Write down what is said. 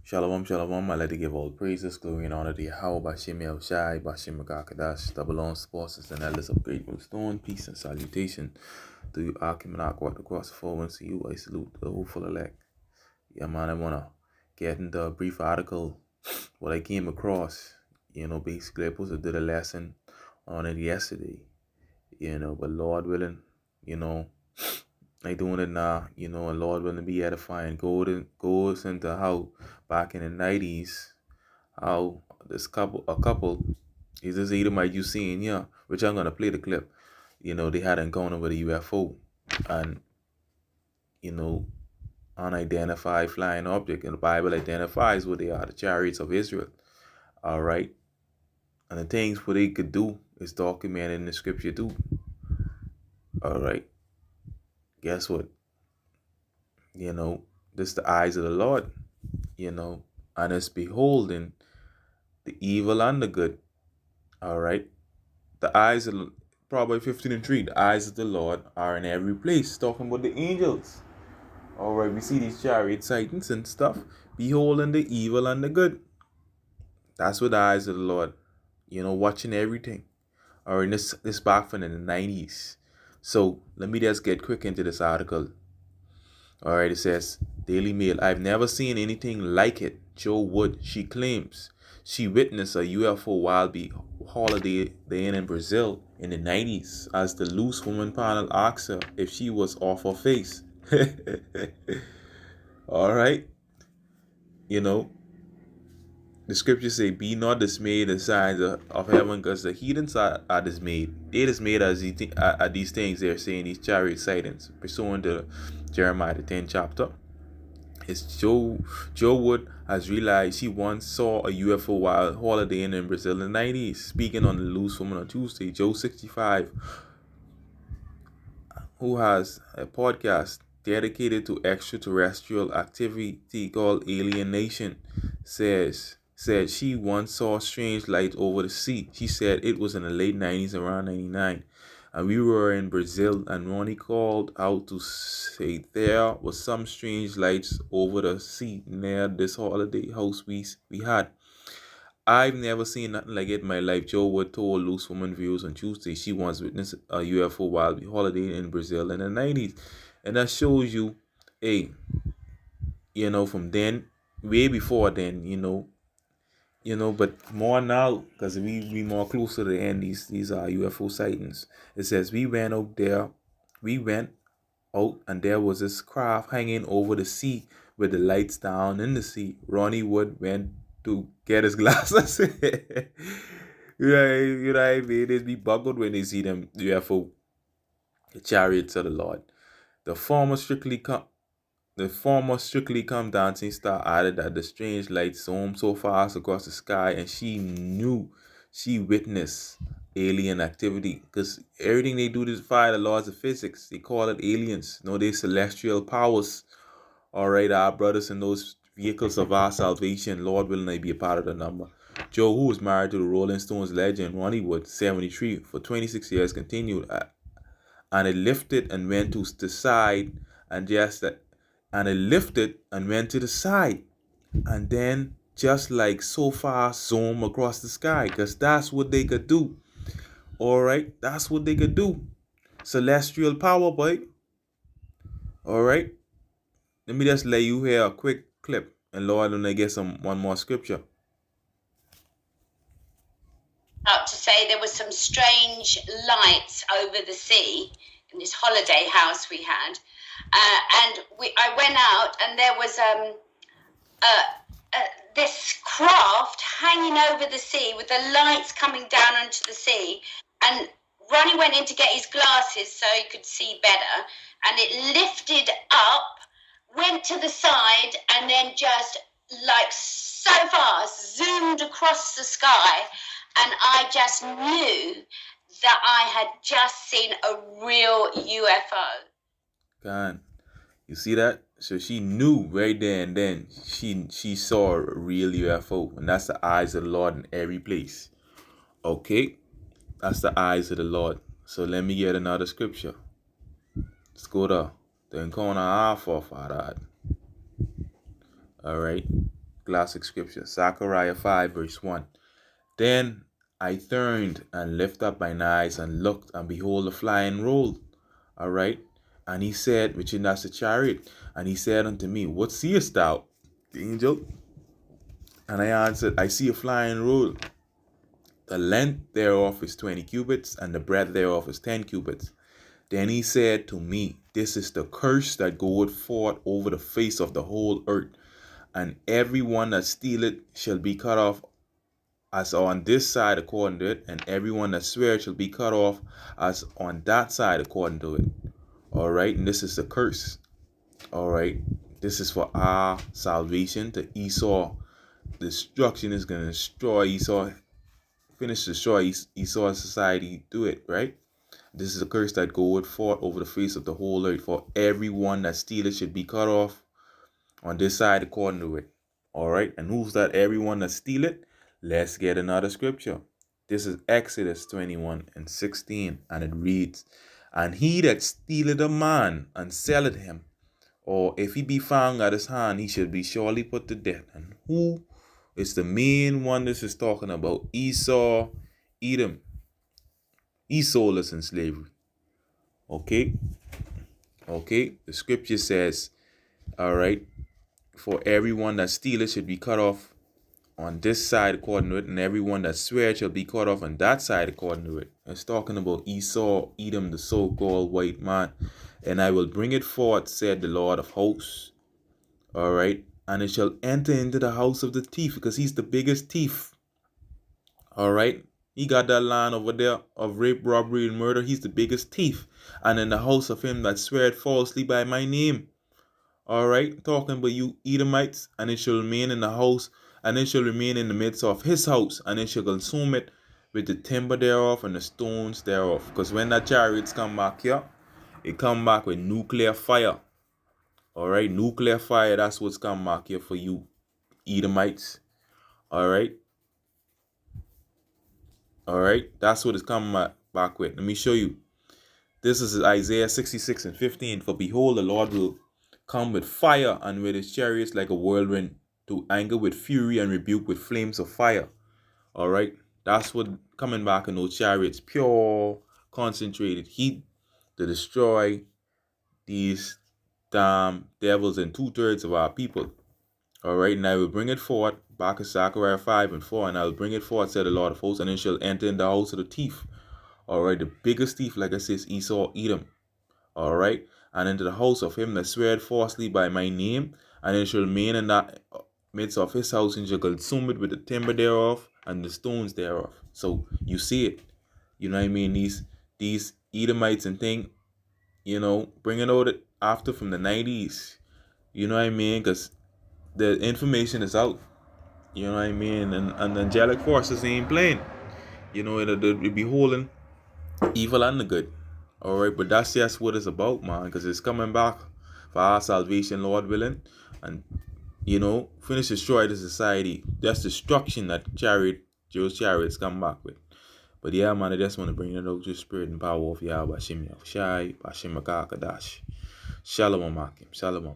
Shalom, shalom. I like to give all praises, glory, and honor to Yahweh, Bashem El Shai, Bashem Magakadash, double on spouses and elders of Great Stone, peace and salutation to you, Akim and Akwat across the four winds to you. I salute the hopeful elect. Yeah, man, I want to get into a brief article, what I came across. Basically, I supposed to do a lesson on it yesterday, but Lord willing, you know, I doing it now, and Lord willing be edifying. Goes into how back in the 90s, how a couple, is this Edomite you seeing here, which I'm gonna play the clip. They had an encounter with a UFO and, you know, unidentified flying object, and the Bible identifies what they are, the chariots of Israel. All right. And the things what they could do is documented in the scripture too. All right. Guess what? This the eyes of the Lord, and it's beholding the evil and the good. All right. The eyes of Proverbs 15:3, the eyes of the Lord are in every place, talking about the angels. All right, we see these chariot sightings and stuff, beholding the evil and the good. That's what the eyes of the Lord, watching everything. All right, this back from the 90s. So let me just get quick into this article. All right, it says, Daily Mail, I've never seen anything like it. Joe Wood, she claims she witnessed a UFO while be holiday in Brazil in the 90s as the loose woman panel asked her if she was off her face. All right, you know, the scriptures say, be not dismayed the signs of heaven, because the heathens are dismayed. They dismayed at these things they're saying, these chariot sightings, pursuant to Jeremiah the 10th chapter. It's Joe Wood has realized he once saw a UFO while holidaying in Brazil in the 90s. Speaking on the Loose Woman on Tuesday, Joe 65, who has a podcast dedicated to extraterrestrial activity called Alien Nation, said she once saw strange lights over the sea. She said it was in the late 90s, around 99. And we were in Brazil, and Ronnie called out to say there was some strange lights over the sea near this holiday house we had. I've never seen nothing like it in my life, Joe Wood told Loose Woman Views on Tuesday. She once witnessed a UFO while holidaying in Brazil in the 90s. And that shows you, hey, from then, way before then, but more now, because we more closer to the end, these are UFO sightings. It says, we went out, and there was this craft hanging over the sea with the lights down in the sea. Ronnie Wood went to get his glasses. What I mean? They be buckled when they see them UFO, the chariots of the Lord. The former Strictly Come Dancing star added that the strange lights zoomed so fast across the sky, and she knew she witnessed alien activity, because everything they do to defy the laws of physics. They call it aliens. They celestial powers. All right, our brothers in those vehicles of our salvation, Lord willing, I be a part of the number. Joe, who was married to the Rolling Stones legend Ronnie Wood, 73, for 26 years, continued, and it lifted and went to the side, and just that, and it lifted and went to the side, and then just like so far zoom across the sky, because that's what they could do. All right, that's what they could do. Celestial power, boy. All right, let me just let you hear a quick clip, and Lord, when I get one more scripture. Out to say there was some strange lights over the sea in this holiday house we had, and I went out, and there was this craft hanging over the sea with the lights coming down onto the sea, and Ronnie went in to get his glasses so he could see better, and it lifted up, went to the side, and then just like so fast zoomed across the sky, and I just knew that I had just seen a real UFO. God, you see that? So she knew right there and then she saw a real UFO, and that's the eyes of the Lord in every place. Okay, that's the eyes of the Lord. So let me get another scripture. Let's go to the encounter our forefather. All right, classic scripture, Zechariah 5 verse 1. Then I turned and lifted up mine eyes and looked, and behold, a flying roll. All right. And he said, which in that's the chariot, and he said unto me, what seest thou, the angel? And I answered, I see a flying roll. The length thereof is 20 cubits, and the breadth thereof is 10 cubits. Then he said to me, this is the curse that goeth forth over the face of the whole earth, and every one that stealeth shall be cut off as on this side according to it, and every one that sweareth shall be cut off as on that side according to it. All right, and this is the curse. All right, this is for our salvation. To Esau, destruction is going to destroy Esau, finish destroy Esau's society, do it, right? This is a curse that goeth forth over the face of the whole earth, for everyone that stealeth should be cut off on this side according to it. All right, and who's that everyone that stealeth? Let's get another scripture. This is Exodus 21 and 16, and it reads, and he that stealeth a man and selleth him, or if he be found at his hand, he shall be surely put to death. And who is the main one this is talking about? Esau, Edom. Esau is in slavery. Okay? Okay? The scripture says, all right, for everyone that stealeth should be cut off on this side according to it, and everyone that swears shall be cut off on that side according to it. It's talking about Esau, Edom, the so-called white man. And I will bring it forth, said the Lord of hosts. All right, and it shall enter into the house of the thief, because he's the biggest thief. All right, he got that line over there of rape, robbery, and murder. He's the biggest thief. And in the house of him that sweareth falsely by my name. All right, talking about you Edomites, and it shall remain in the house, and it shall remain in the midst of his house, and it shall consume it with the timber thereof and the stones thereof. Because when that chariots come back here, it come back with nuclear fire. All right, nuclear fire, that's what's come back here for you Edomites. All right. All right, that's what it's coming back with. Let me show you. This is Isaiah 66 and 15. For behold, the Lord will come with fire, and with his chariots like a whirlwind, to anger with fury and rebuke with flames of fire. All right, that's what coming back in those chariots. Pure, concentrated heat to destroy these damn devils and 2/3 of our people. All right, and I will bring it forth, back in Zechariah 5 and 4, and I will bring it forth, said the Lord of hosts, and it shall enter in the house of the thief. All right, the biggest thief, like I said, is Esau, Edom. All right, and into the house of him that sweareth falsely by my name, and it shall remain in that midst of his house, and shall consume it with the timber thereof and the stones thereof. So you see it, you know what I mean? These Edomites and thing, you know, bringing out it after from the 90s, you know what I mean? Because the information is out, you know what I mean? And the angelic forces ain't playing, you know, it'll be holding evil and the good. All right, but that's just what it's about, man, because it's coming back for our salvation, Lord willing, and you know, finish destroy the society. That's destruction that Joe's chariots come back with. But yeah, man, I just want to bring it out to the spirit and power of Yahweh Bashim Yahushai, Bashim Makakadash. Shalom Akim. Shalom.